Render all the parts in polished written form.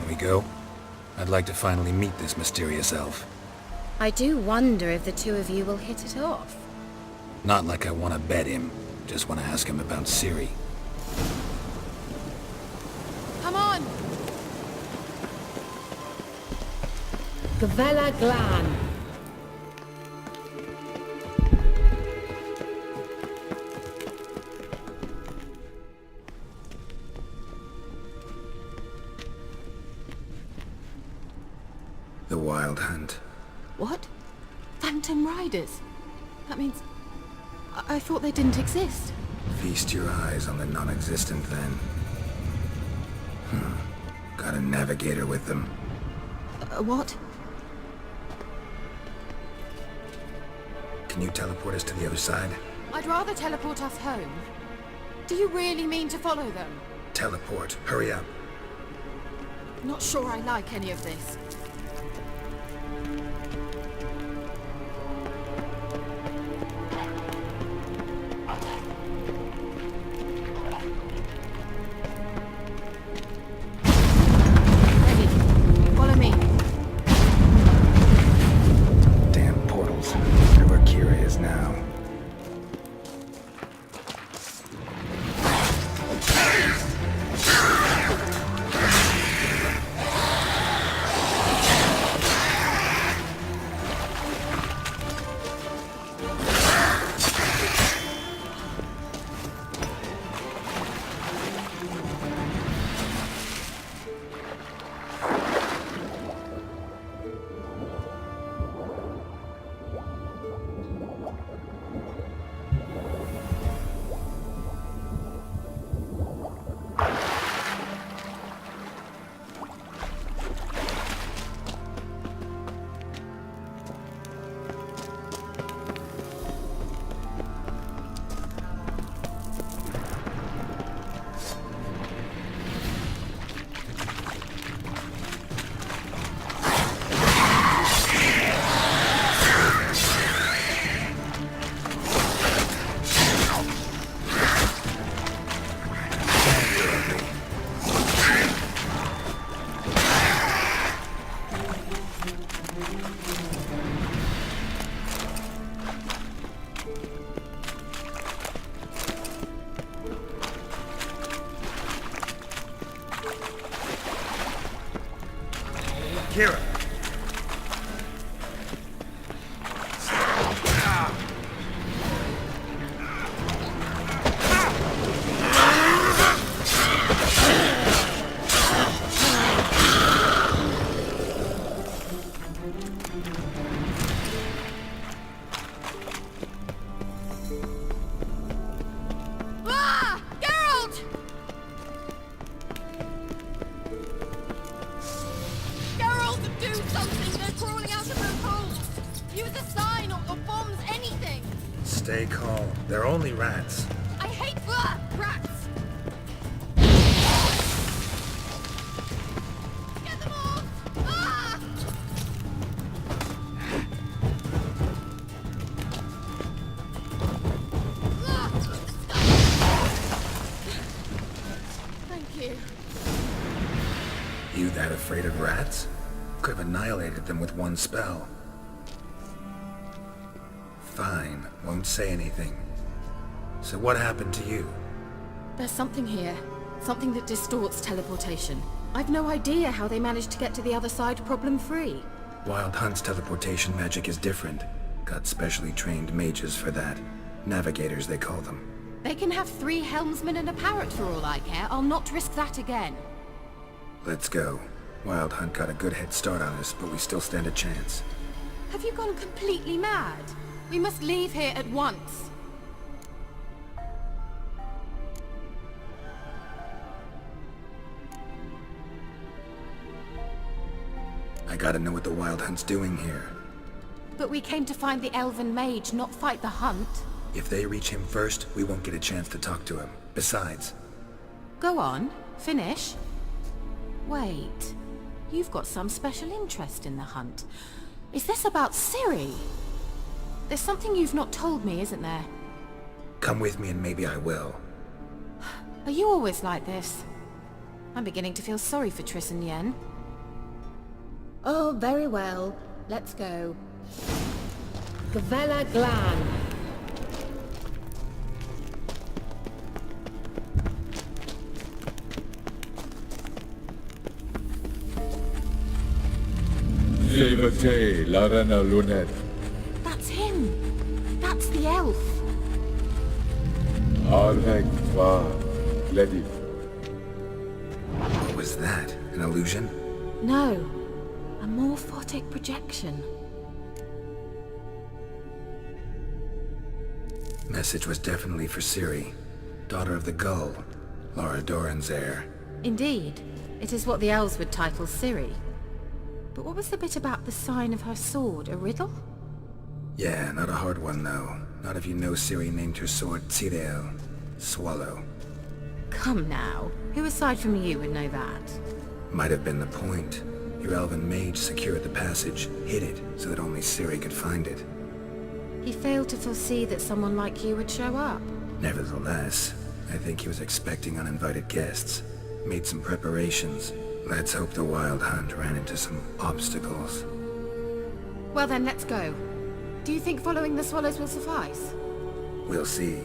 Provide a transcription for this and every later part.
Can we go? I'd like to finally meet this mysterious elf. I do wonder if the two of you will hit it off. Not like I want to bet him. Just want to ask him about Ciri. Come on! Gavella Glan. The Wild Hunt. What? Phantom Riders? That means... I thought they didn't exist. Feast your eyes on the non-existent then. Got a navigator with them. What? Can you teleport us to the other side? I'd rather teleport us home. Do you really mean to follow them? Teleport. Hurry up. Not sure I like any of this. Ready. Follow me. Damn portals. They're where Kira is now. Kira! Ah! Geralt! Geralt, do something! They're crawling out of those holes! Use a sign or bombs, anything! Stay calm. They're only rats. I hate rats! Get them off! Ah! Thank you. You that afraid of rats? Could have annihilated them with one spell. Fine, won't say anything. So what happened to you? There's something here. Something that distorts teleportation. I've no idea how they managed to get to the other side problem-free. Wild Hunt's teleportation magic is different. Got specially trained mages for that. Navigators, they call them. They can have 3 helmsmen and a parrot for all I care. I'll not risk that again. Let's go. Wild Hunt got a good head start on us, but we still stand a chance. Have you gone completely mad? We must leave here at once. I gotta know what the Wild Hunt's doing here. But we came to find the Elven Mage, not fight the hunt. If they reach him first, we won't get a chance to talk to him. Besides... Go on. Finish. Wait. You've got some special interest in the hunt. Is this about Ciri? There's something you've not told me, isn't there? Come with me and maybe I will. Are you always like this? I'm beginning to feel sorry for Triss and Yen. Oh, very well. Let's go. Gavella Glan. Levate, Larena Lunet. That's him! That's the elf! Arvek va, Ledi. What was that? An illusion? No, a morphotic projection. Message was definitely for Ciri, daughter of the Gull, Lara Doran's heir. Indeed, it is what the elves would title Ciri. But what was the bit about the sign of her sword? A riddle? Yeah, not a hard one though. Not if you know Ciri named her sword Tiriel, Swallow. Come now, who aside from you would know that? Might have been the point. Your elven mage secured the passage, hid it, so that only Ciri could find it. He failed to foresee that someone like you would show up. Nevertheless, I think he was expecting uninvited guests. Made some preparations. Let's hope the Wild Hunt ran into some obstacles. Well then, let's go. Do you think following the swallows will suffice? We'll see.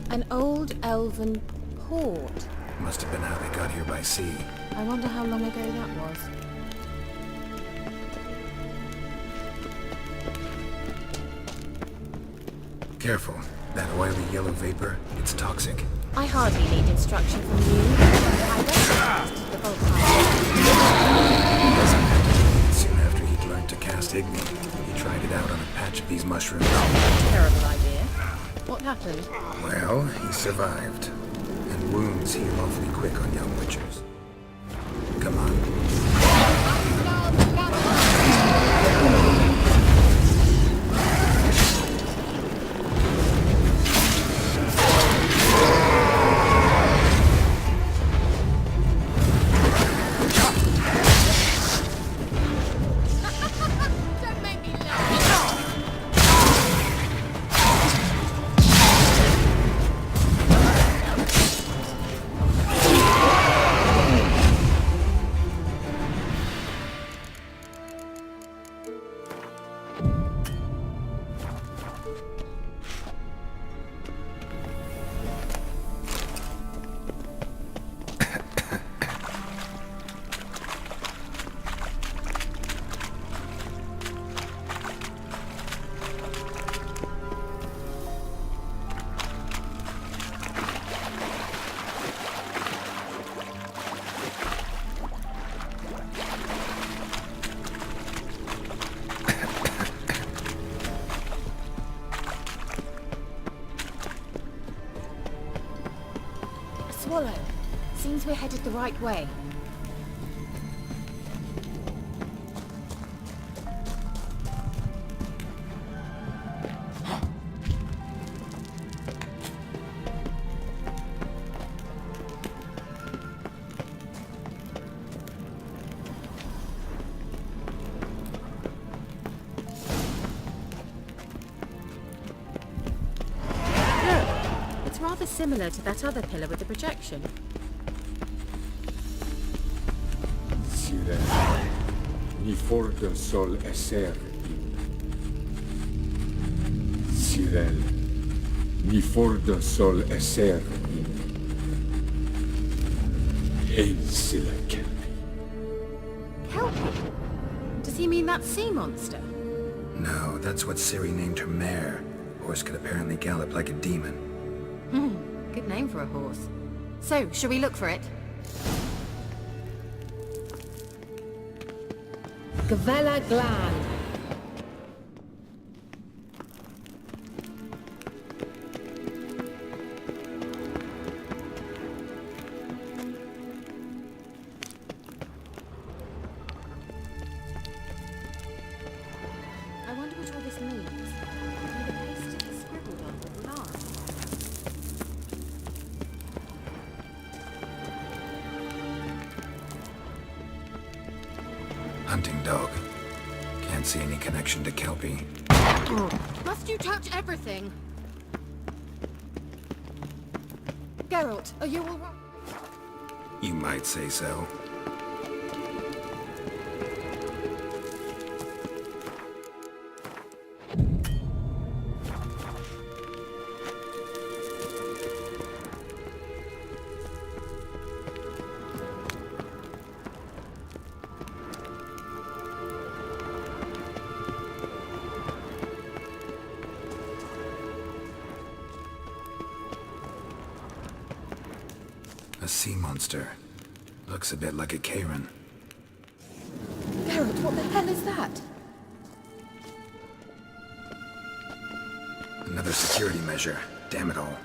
An old elven port. Must have been how they got here by sea. I wonder how long ago that was. Careful. That oily yellow vapor, it's toxic. I hardly need instruction from you. I recognised the Volkite. Soon after he'd learned to cast Igni, he tried it out on a patch of these mushrooms. Terrible idea. What happened? Well, he survived. And wounds heal awfully quick on young witchers. Come on. Swallow. Seems we're headed the right way. It's rather similar to that other pillar with the projection. Sire, ni forte sol esser. Sirel, ni forte sol esser. Ein sila kelpi. Kelpie? Does he mean that sea monster? No, that's what Ciri named her mare. Horse could apparently gallop like a demon. Good name for a horse. So, shall we look for it? Gavella Glan. I wonder what all this means. Maybe the paste is scribbled on with lines. Hunting dog. Can't see any connection to Kelpie. Must you touch everything? Geralt, are you all right? You might say so. A sea monster. Looks a bit like a Karen. Geralt, what the hell is that? Another security measure. Damn it all.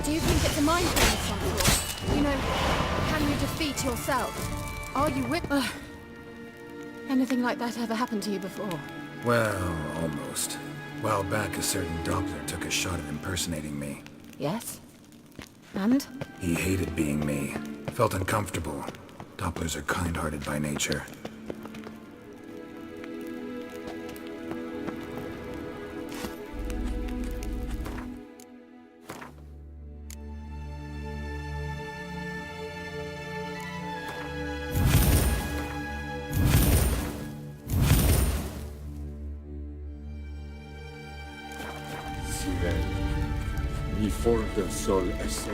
Do you think it's a mind thing of some sort? You know, can you defeat yourself? Are you with... Anything like that ever happened to you before? Well, almost. While back, a certain Doppler took a shot at impersonating me. Yes? And? He hated being me. Felt uncomfortable. Dopplers are kind-hearted by nature. Cyril, ni for de sol esser.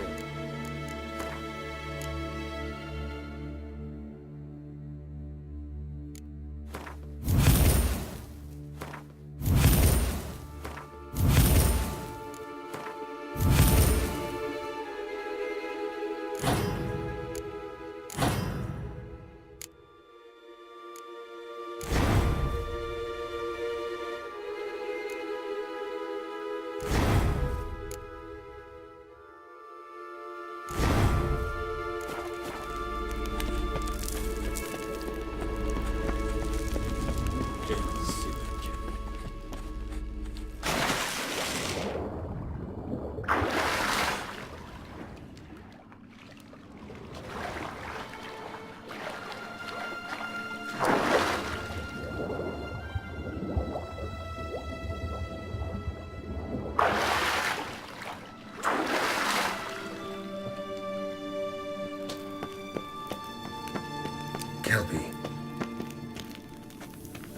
Kelpie.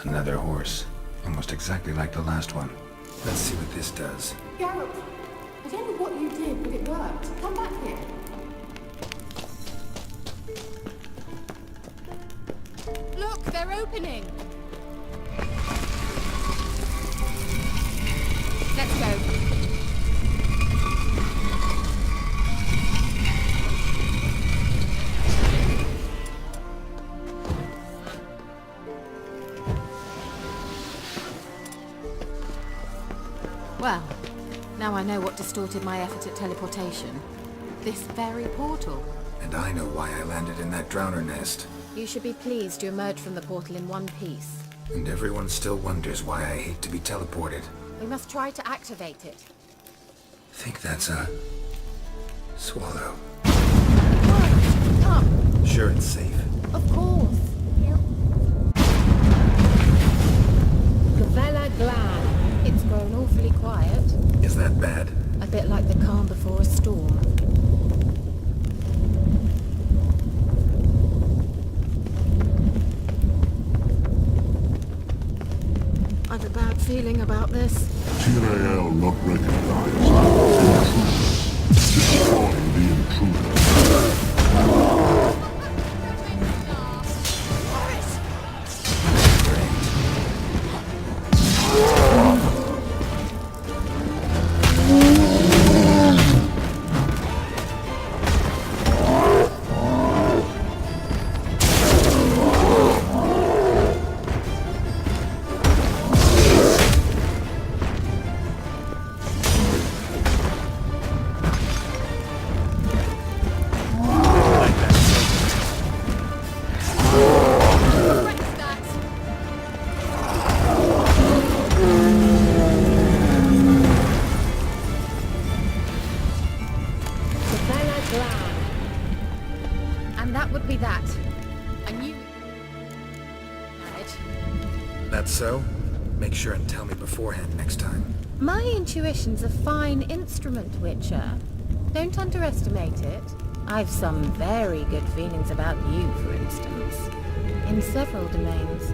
Another horse. Almost exactly like the last one. Let's see what this does. Geralt, I don't know what you did, but it worked. Come back here. Look, they're opening. Let's go. Well, now I know what distorted my effort at teleportation. This very portal. And I know why I landed in that drowner nest. You should be pleased to emerge from the portal in one piece. And everyone still wonders why I hate to be teleported. We must try to activate it. Think that's a... swallow. Right, come. Sure it's safe. Of course. Gavella Glan. It's grown awfully quiet. Is that bad? A bit like the calm before a storm. I've a bad feeling about this. Tyrael not recognized. Intruder. Destroy the intruder. so? Make sure and tell me beforehand next time. My intuition's a fine instrument, Witcher. Don't underestimate it. I've some very good feelings about you, for instance. In several domains.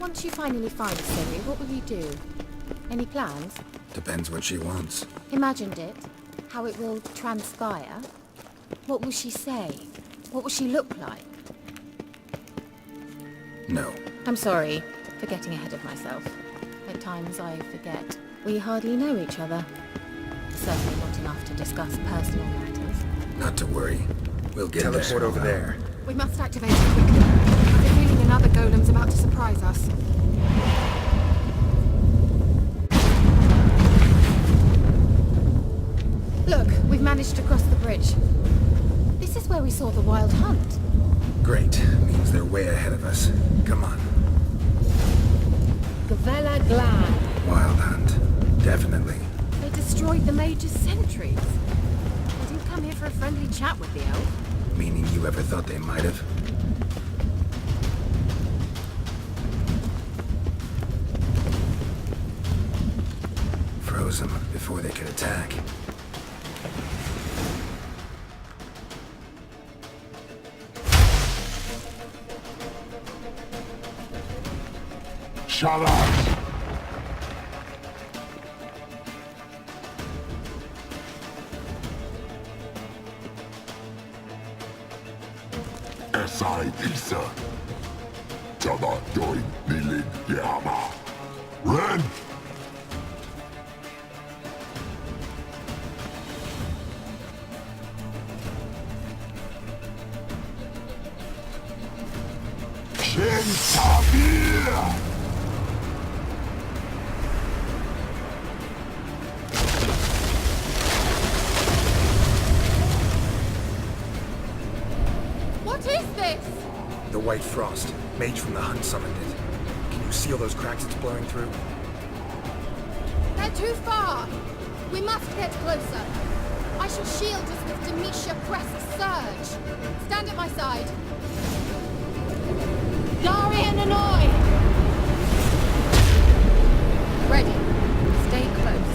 Once you finally find Ciri, what will you do? Any plans? Depends what she wants. Imagined it? How it will transpire? What will she say? What will she look like? No. I'm sorry for getting ahead of myself. At times I forget. We hardly know each other. Certainly not enough to discuss personal matters. Not to worry. We'll get Teleport there. over there. We must activate it quickly. I have a feeling another golem's about to surprise us. Look, we've managed to cross the bridge. This is where we saw the Wild Hunt. Great. Means they're way ahead of us. Come on. Gavella Glan. Wild Hunt. Definitely. They destroyed the Mage's sentries. They didn't come here for a friendly chat with the elf. Meaning you ever thought they might have? Froze them before they could attack. Shut up! SI Isa. Jabba doin nilin yama. Ren! Shin Tabir! What is this? The White Frost. Mage from the Hunt summoned it. Can you see all those cracks it's blowing through? They're too far! We must get closer. I shall shield us with Demetia Crest's surge. Stand at my side. Darian Annoy! Ready. Stay close.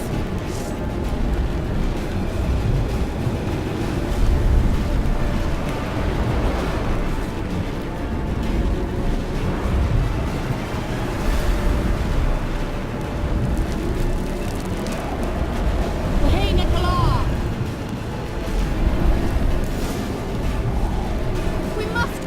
Hey, Nicola! We must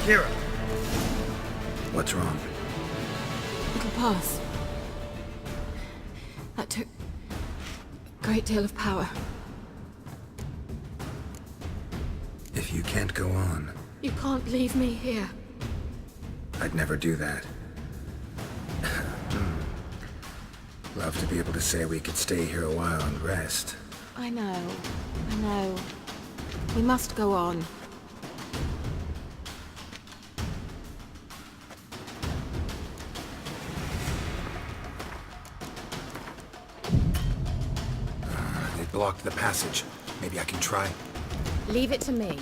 Kira! What's wrong? It'll pass. That took a great deal of power. If you can't go on, You can't leave me here. I'd never do that. Love to be able to say we could stay here a while and rest. I know. We must go on. They blocked the passage. Maybe I can try. Leave it to me.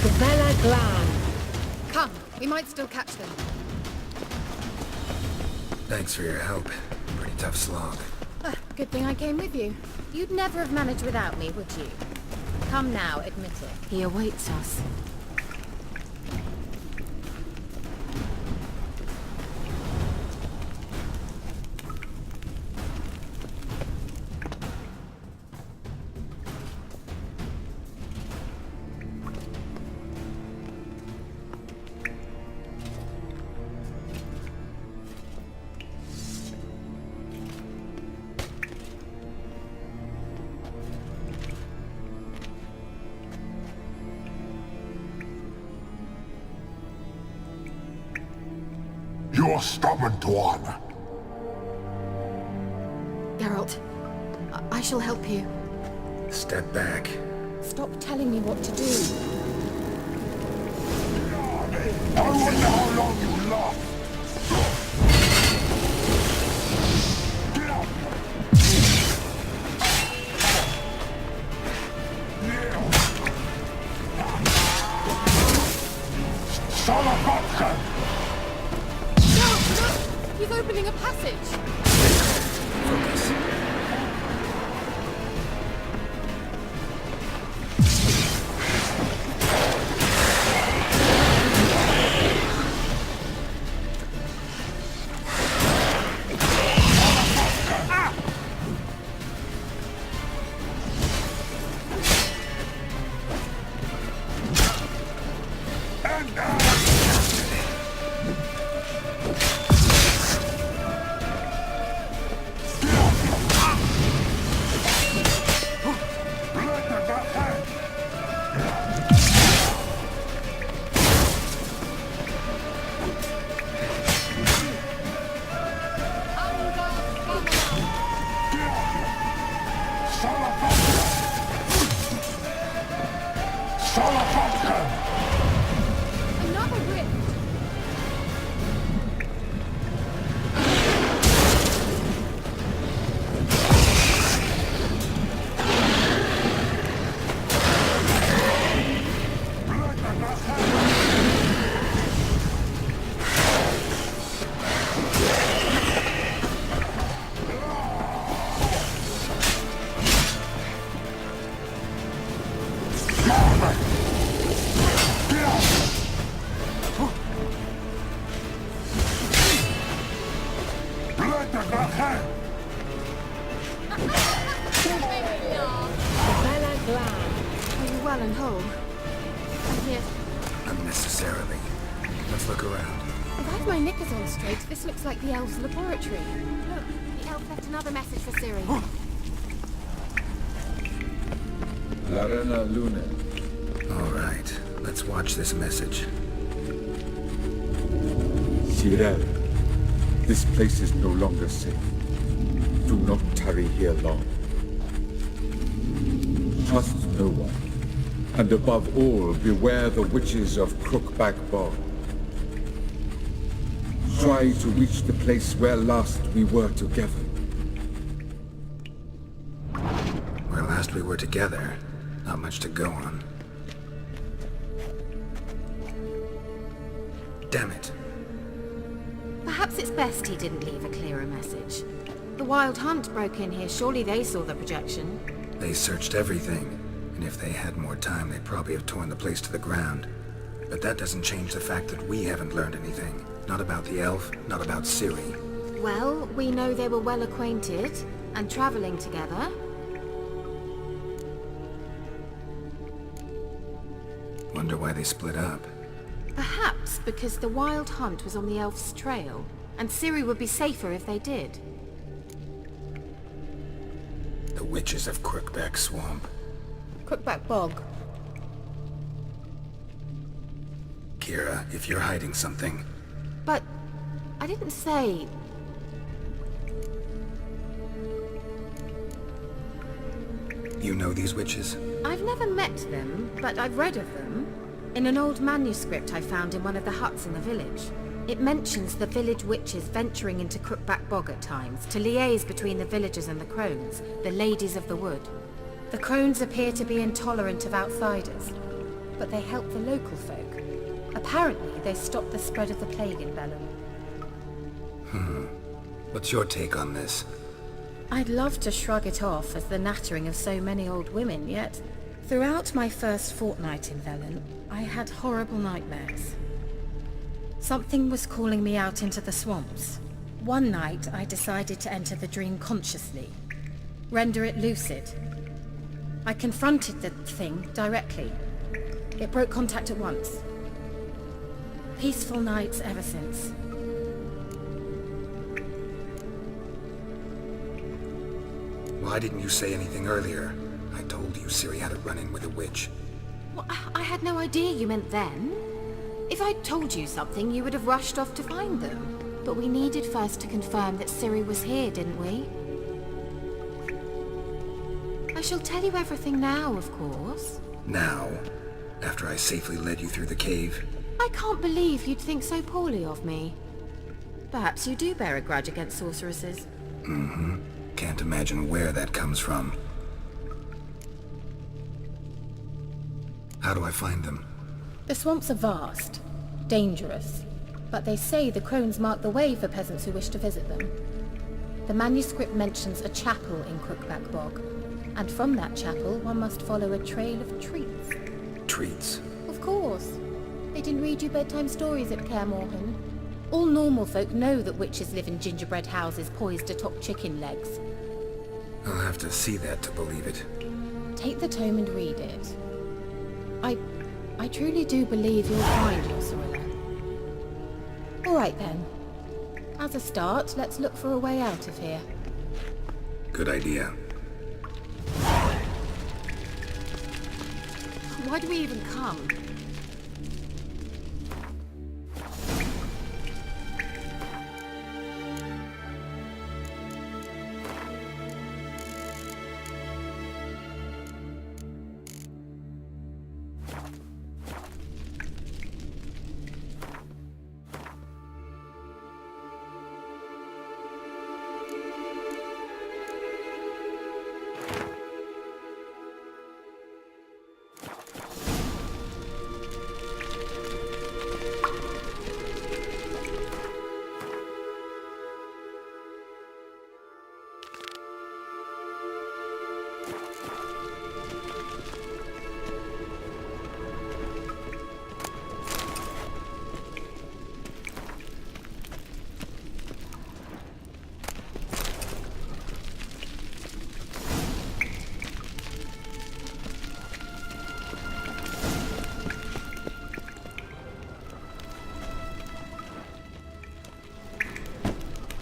Gavella Glan. Come, we might still catch them. Thanks for your help. Pretty tough slog. Good thing I came with you. You'd never have managed without me, would you? Come now, admit it. He awaits us. You're stubborn, Tuan. Geralt, I shall help you. Step back. Stop telling me what to do. I wonder how long you last. Get up! Salavatkan! No! He's opening a passage! Focus. Another rift! Gavella Glan. Are you well and whole? I'm here. Unnecessarily. Let's look around. If I have my knickers on straight, this looks like the elf's laboratory. Look, the elf left another message for Ciri. Larena Lune. All right. Let's watch this message. Cyril, this place is no longer safe. Do not tarry here long. Trust no one. And above all, beware the witches of Crookback Bog. Try to reach the place where last we were together. Where last we were together, not much to go on. Damn it. Perhaps it's best he didn't leave a clearer message. The Wild Hunt broke in here. Surely they saw the projection. They searched everything, and if they had more time, they'd probably have torn the place to the ground. But that doesn't change the fact that we haven't learned anything. Not about the elf, not about Ciri. Well, we know they were well acquainted and traveling together. Wonder why they split up. Perhaps because the Wild Hunt was on the elf's trail, and Ciri would be safer if they did. The witches of Crookback Swamp. Crookback Bog. Kira, if you're hiding something, But I didn't say... you know these witches? I've never met them, but I've read of them. In an old manuscript I found in one of the huts in the village. It mentions the village witches venturing into Crookback Bog at times to liaise between the villagers and the crones, the ladies of the wood. The crones appear to be intolerant of outsiders, but they help the local folk. Apparently, they stopped the spread of the plague in Bellum. What's your take on this? I'd love to shrug it off as the nattering of so many old women, yet throughout my first fortnight in Velen, I had horrible nightmares. Something was calling me out into the swamps. One night, I decided to enter the dream consciously, render it lucid. I confronted the thing directly. It broke contact at once. Peaceful nights ever since. Why didn't you say anything earlier? I told you Ciri had a run-in with a witch. Well, I had no idea you meant then. If I'd told you something, you would have rushed off to find them. But we needed first to confirm that Ciri was here, didn't we? I shall tell you everything now, of course. Now? After I safely led you through the cave? I can't believe you'd think so poorly of me. Perhaps you do bear a grudge against sorceresses. Can't imagine where that comes from. How do I find them? The swamps are vast, dangerous, but they say the crones mark the way for peasants who wish to visit them. The manuscript mentions a chapel in Crookback Bog, and from that chapel one must follow a trail of treats. Treats? Of course. They didn't read you bedtime stories at Kaer Morhen. All normal folk know that witches live in gingerbread houses poised atop chicken legs. I'll have to see that to believe it. Take the tome and read it. I truly do believe you'll find your Cirilla. All right then. As a start, let's look for a way out of here. Good idea. Why do we even come?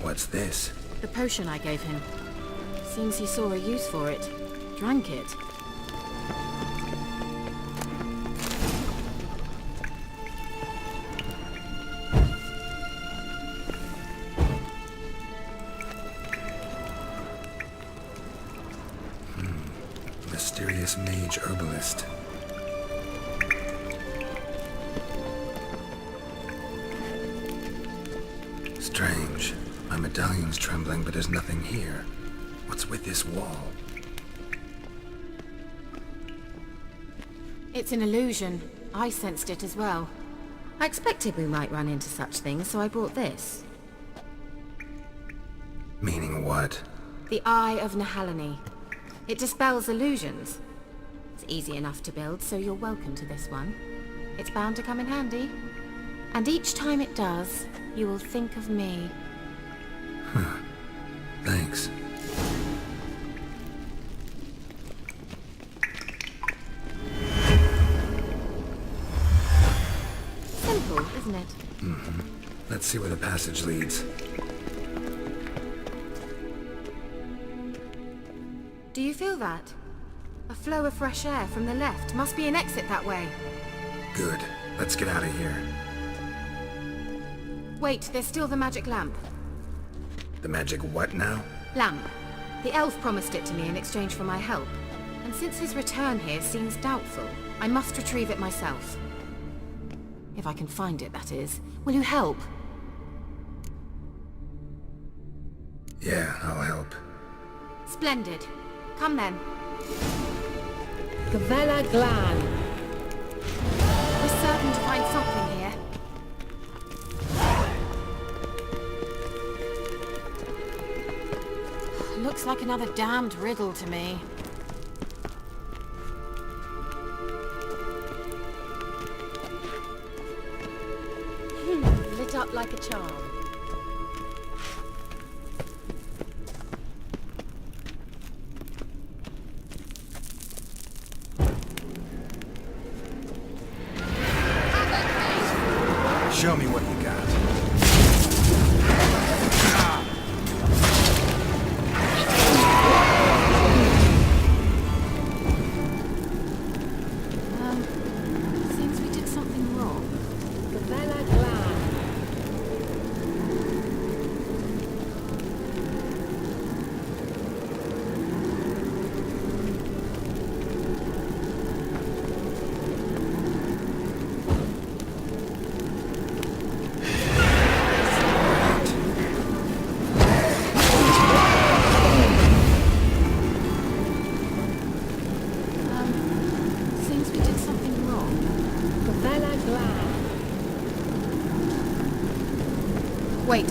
What's this? The potion I gave him. Seems he saw a use for it. Drank it. Mysterious mage herbalist. Strange. My medallion's trembling, but there's nothing here. What's with this wall? It's an illusion. I sensed it as well. I expected we might run into such things, so I brought this. Meaning what? The Eye of Nehaleni. It dispels illusions. It's easy enough to build, so you're welcome to this one. It's bound to come in handy. And each time it does, you will think of me. Thanks. Simple, isn't it? Let's see where the passage leads. Do you feel that? A flow of fresh air from the left. Must be an exit that way. Good. Let's get out of here. Wait, there's still the magic lamp. The magic what now? Lamp. The elf promised it to me in exchange for my help. And since his return here seems doubtful, I must retrieve it myself. If I can find it, that is. Will you help? Yeah, I'll help. Splendid. Come then. Gavella Glan. We're certain to find something here. Looks like another damned riddle to me. Lit up like a charm. Show me what you got. Seems we did something wrong. Gavella Glan. Seems we did something wrong. Gavella Glan. Wait.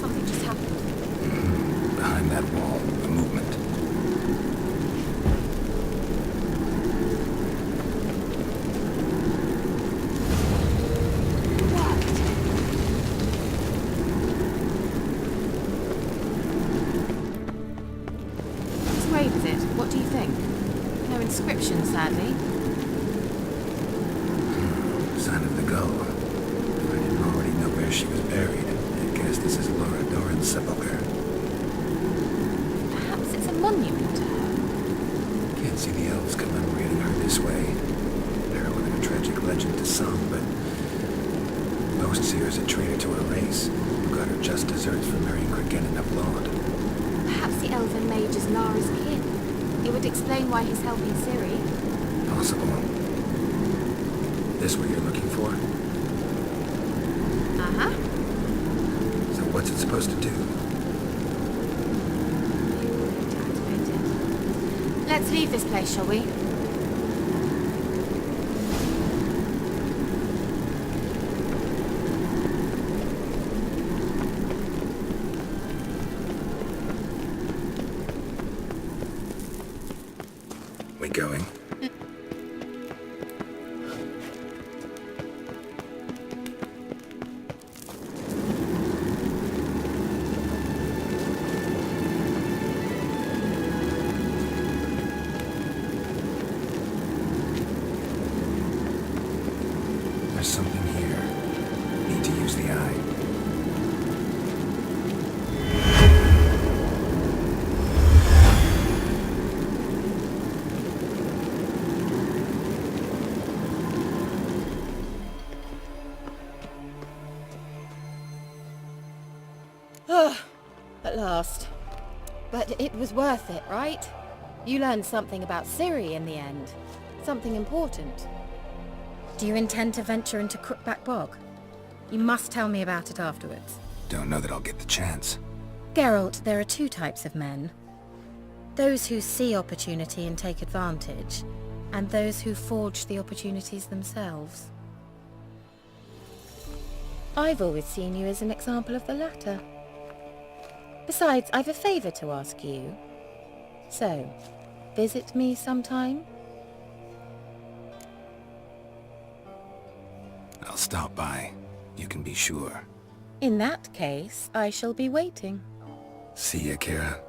Something just happened. Behind that wall, a movement. Whose grave is it? What do you think? No inscription, sadly. Sign of the gull. If I didn't already know where she was buried, I guess this is Laura Doran's sepulcher. Perhaps it's a monument to her. Can't see the elves commemorating her this way. Heroine and a tragic legend to some, but most see her as a traitor to her race, who got her just desserts for marrying Cregennan of Laud. Perhaps the elven mage is Lara's kin. It would explain why he's helping Ciri. Possible. This what you're looking for? Uh-huh. So what's it supposed to do? Activated. Let's leave this place, shall we? We going? There's something here. Need to use the eye. At last. But it was worth it, right? You learned something about Ciri in the end. Something important. Do you intend to venture into Crookback Bog? You must tell me about it afterwards. Don't know that I'll get the chance. Geralt, there are two types of men. Those who see opportunity and take advantage, and those who forge the opportunities themselves. I've always seen you as an example of the latter. Besides, I've a favour to ask you. So, visit me sometime? I'll stop by. You can be sure. In that case, I shall be waiting. See ya, Kira.